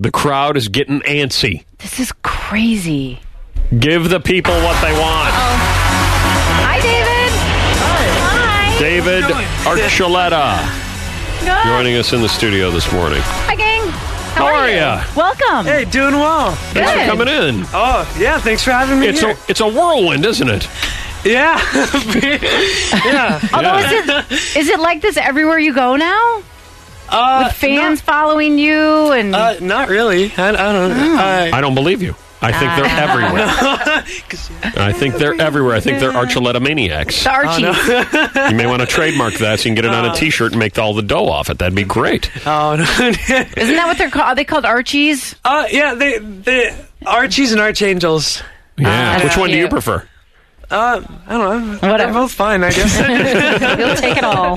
The crowd is getting antsy. This is crazy. Give the people what they want. Hi, David. Hi. David Archuleta Good. joining us in the studio this morning. Hi, gang. How are you? ya? Welcome. Hey, doing well. Thanks for Good. coming in. Oh, yeah, thanks for having me here. It's a whirlwind, isn't it? Yeah. Yeah. Although, Yeah. is it like this everywhere you go now? With fans following you and Not really. I don't know. I don't believe you. I think they're everywhere. I think they're everywhere. I think they're Archuleta maniacs. the Archies. You may want to trademark that so you can get it on a T-shirt and make all the dough off it. That'd be great. Oh, no. Isn't that what they're called? Are they called Archies? Yeah, they Archies and Archangels. Yeah. Which one do you cute. prefer? I don't know. Whatever. They're both fine, I guess. We'll take it all.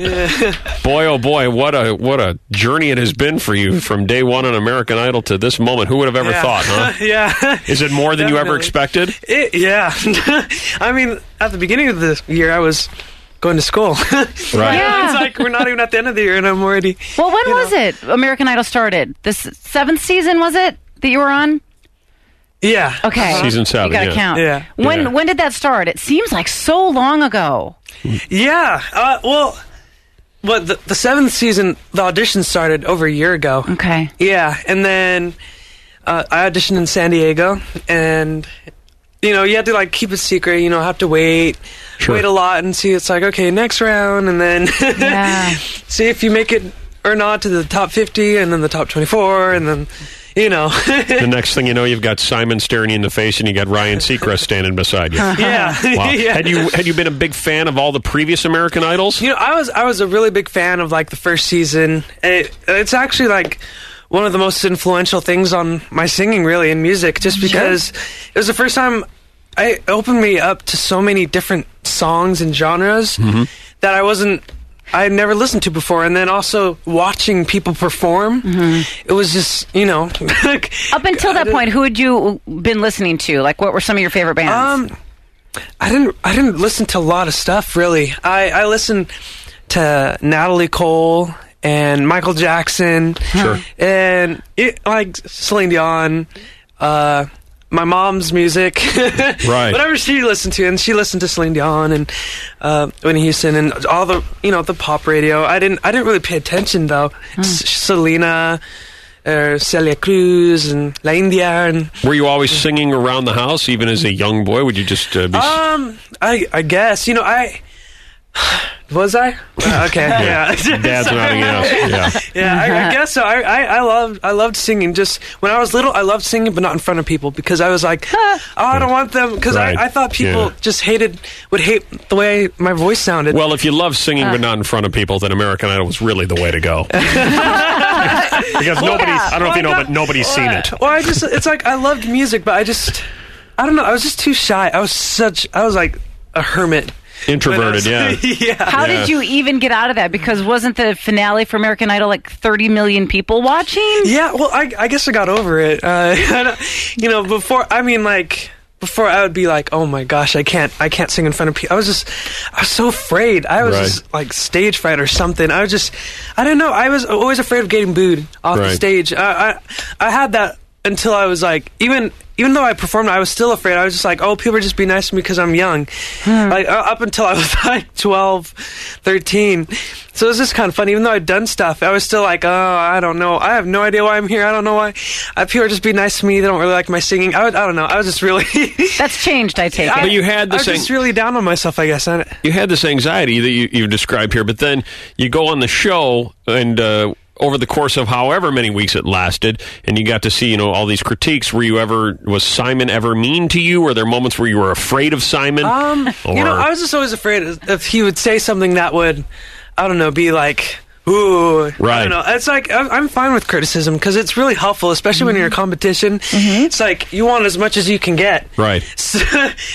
Boy, oh boy, what a journey it has been for you from day one on American Idol to this moment. Who would have ever thought, huh? Yeah. Is it more than you ever Definitely. expected? Yeah. I mean, at the beginning of the year, I was going to school. Right. Yeah. It's like we're not even at the end of the year, and I'm already... Well, when was it? American Idol started. This 7th season, was it, that you were on? Yeah. Okay. Season 7, You gotta yeah. count. Yeah. Yeah. When did that start? It seems like so long ago. Yeah. But the 7th season, the audition started over a year ago. Okay. Yeah, and then I auditioned in San Diego, and you had to keep it secret. Have to wait a lot and see. It's like, okay, next round, and then Yeah. see if you make it or not to the top 50, and then the top 24, and then The next thing you know, you've got Simon staring you in the face, and you got Ryan Seacrest standing beside you. yeah. Wow. Yeah. Had you been a big fan of all the previous American Idols? I was a really big fan of the first season. It's actually one of the most influential things on my singing, really, in music, just because it was the first time it opened me up to so many different songs and genres that I had never listened to before. And then also watching people perform, it was just, Up until that point, who had you been listening to? What were some of your favorite bands? I didn't listen to a lot of stuff, really. I listened to Natalie Cole and Michael Jackson. Sure. And Celine Dion, my mom's music. Right. Whatever she listened to, and she listened to Celine Dion and Whitney Houston and all the the pop radio. I didn't really pay attention though. Selena, Celia Cruz and La India and Were you always singing around the house, even as a young boy? Would you just be... I guess was I? Okay, yeah. Dad's nodding yes. Yeah. Yeah, I guess so. I loved singing. Just when I was little, I loved singing, but not in front of people because I was like, I don't want them because Right. I thought people Yeah. just would hate the way my voice sounded. Well, if you love singing but not in front of people, then American Idol was really the way to go. Because I don't know if you know, but nobody's seen it. Well, it's like I loved music, but I don't know. I was just too shy. I was like a hermit. Introverted, yeah. Yeah. How did you even get out of that? Because wasn't the finale for American Idol 30 million people watching? Yeah, well, I guess I got over it. Before I would be like, oh my gosh, I can't sing in front of people. I was so afraid. I was just like stage fright or something. I don't know. I was always afraid of getting booed off the stage. I had that until I was like, even though I performed, I was still afraid. I was just like, oh, people are just being nice to me because I'm young. Up until I was 12, 13. So it was just kind of fun. Even though I'd done stuff, I was still like, oh, I don't know. I have no idea why I'm here. I don't know why. People are just being nice to me. They don't really like my singing. I don't know. I was just really... That's changed, I take it. But you had I was this... just really down on myself, I guess. You had this anxiety that you described here, but then you go on the show and... over the course of however many weeks it lasted, and you got to see, all these critiques. Was Simon ever mean to you? Were there moments where you were afraid of Simon? I was just always afraid if he would say something that would, I don't know, be like, ooh. Right. I don't know. It's like, I'm fine with criticism because it's really helpful, especially when you're in a competition. It's like, you want as much as you can get. Right.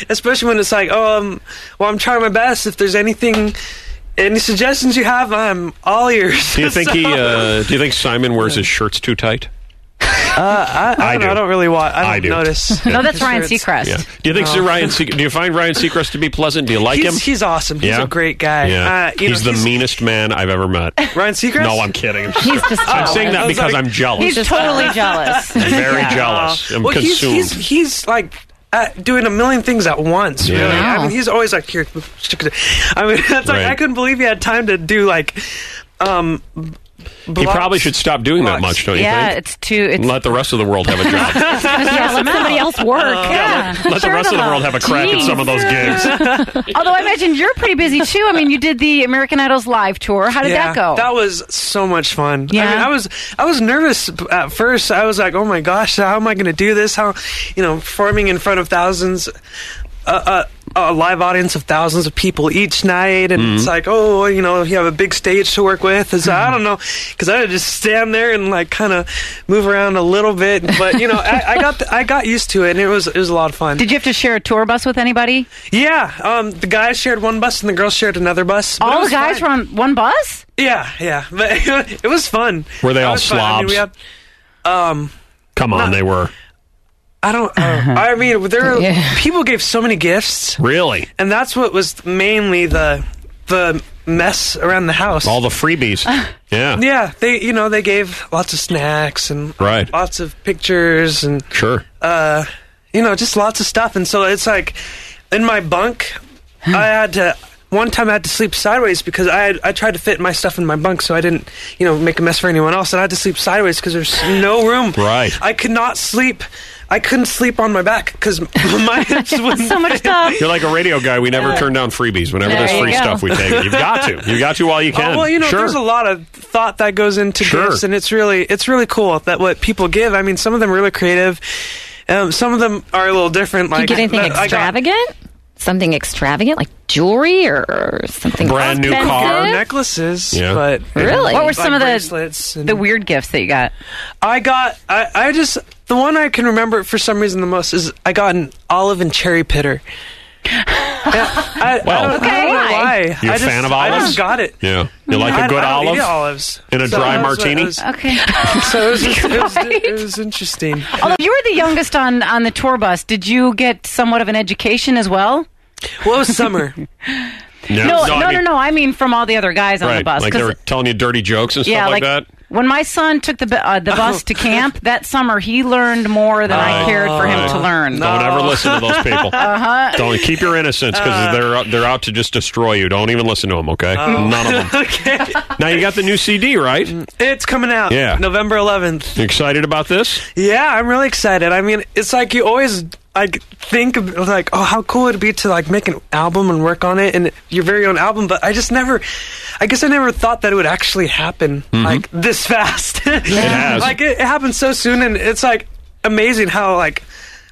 Especially when it's like, well, I'm trying my best. If there's any suggestions you have, I'm all ears. Do you think do you think Simon wears his shirts too tight? I don't know. I don't really watch. I don't notice. No, that's Ryan Seacrest. Yeah. Do you think do you find Ryan Seacrest to be pleasant? Do you like him? He's awesome. He's a great guy. Yeah. He's the meanest man I've ever met. Ryan Seacrest? No, I'm kidding. He's just I'm saying that because I'm jealous. He's totally jealous. I'm very jealous. I'm consumed. He's like doing a million things at once. Really, I mean, he's always like here. I mean, that's like I couldn't believe he had time to do like. He probably should stop doing that much, don't you think? Yeah, it's too. Let the rest of the world have a job. Yeah, let somebody else work. Let the rest of the world have a crack at some of those gigs. Although I imagine you're pretty busy too. I mean, you did the American Idol's live tour. How did that go? That was so much fun. Yeah. I mean, I was nervous at first. I was like, oh my gosh, how am I going to do this? How, performing in front of thousands. A live audience of thousands of people each night, and it's like, you have a big stage to work with. So I don't know, because I had to just stand there and like kind of move around a little bit. But I got used to it, and it was a lot of fun. Did you have to share a tour bus with anybody? Yeah, the guys shared one bus, and the girls shared another bus. All the guys were on one bus? Yeah, but it was fun. Were they all slobs? I mean, Come on, they were. I don't. I mean, people gave so many gifts. Really? And that's what was mainly the mess around the house. All the freebies. Yeah. Yeah. They gave lots of snacks and lots of pictures and sure. Just lots of stuff. And so it's like in my bunk, one time I had to sleep sideways because I tried to fit my stuff in my bunk so I didn't, make a mess for anyone else. And I had to sleep sideways because there's no room. Right. I could not sleep. I couldn't sleep on my back because my hips wouldn't. So much stuff. You're like a radio guy. We never turn down freebies. Whenever there's free stuff, we take it. You've got to. You've got to while you can. There's a lot of thought that goes into gifts, and it's really cool that what people give. I mean, some of them are really creative. Some of them are a little different. Like, you get anything extravagant? Something extravagant, like jewelry or something brand new car, necklaces. Yeah. But really, what were some of the weird gifts that you got? I just the one I can remember for some reason the most is I got an olive and cherry pitter. I don't know why. You're a fan of olives? I just got it. Yeah. You like a good olive? I don't eat olives. In a dry martini? Okay. So it was interesting. Although you were the youngest on the tour bus, did you get somewhat of an education as well? Well, it was summer. No. I mean from all the other guys on the bus. Like they were telling you dirty jokes and stuff like that? When my son took the bus to camp that summer, he learned more than I cared for him to learn. Don't ever listen to those people. Don't keep your innocence because they're out to just destroy you. Don't even listen to them, okay? None of them. Okay. Now you got the new CD, right? It's coming out. Yeah. November 11th. You excited about this? Yeah, I'm really excited. I mean, it's like you always think of like, how cool would it be to like make an album and work on it and your very own album, but I guess I never thought that it would actually happen like this fast. It has. Like it happened so soon, and it's like amazing how like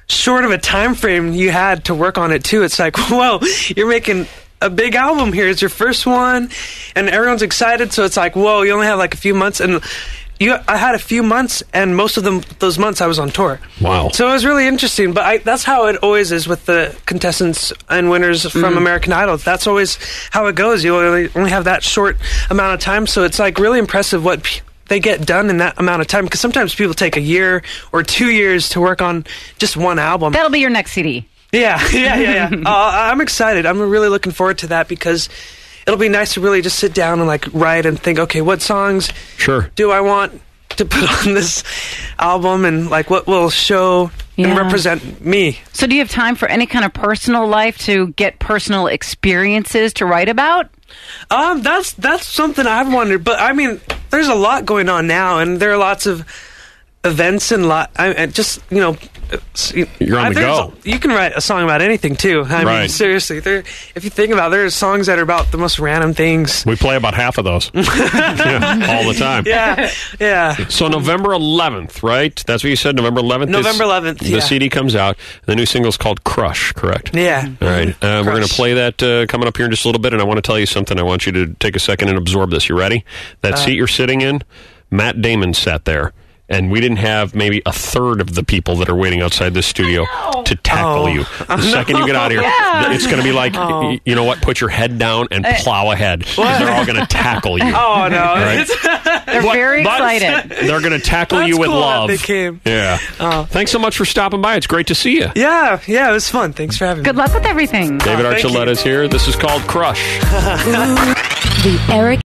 short of a time frame you had to work on it too. It's like, whoa, you're making a big album here. It's your first one, and everyone's excited. So it's like, whoa, you only have like a few months, and I had a few months, and most of those months I was on tour. Wow. So it was really interesting, but that's how it always is with the contestants and winners from American Idol. That's always how it goes. You only have that short amount of time, so it's like really impressive what they get done in that amount of time, because sometimes people take a year or 2 years to work on just one album. That'll be your next CD. Yeah. I'm excited. I'm really looking forward to that because it'll be nice to really just sit down and like write and think, okay, what songs do I want to put on this album, and like what will show and represent me. So do you have time for any kind of personal life to get personal experiences to write about? That's something I've wondered, but I mean, there's a lot going on now, and there are lots of events and you're on the go. You can write a song about anything too. I mean, seriously, if you think about it, there are songs that are about the most random things. We play about half of those all the time. Yeah. So November 11th, right? That's what you said, November 11th? November 11th, The CD comes out. The new single's called Crush, correct? Yeah. All right. We're going to play that coming up here in just a little bit, and I want to tell you something. I want you to take a second and absorb this. You ready? That seat you're sitting in, Matt Damon sat there. And we didn't have maybe a third of the people that are waiting outside this studio to tackle you. The second you get out of here, it's going to be like, you know what? Put your head down and plow ahead. Because they're all going to tackle you. Oh, no. Right? They're very excited. They're going to tackle That's you with cool that love. they came. Yeah. Thanks so much for stopping by. It's great to see you. Yeah, it was fun. Thanks for having me. Good luck with everything. David thank Archuleta is here. This is called Crush. The Eric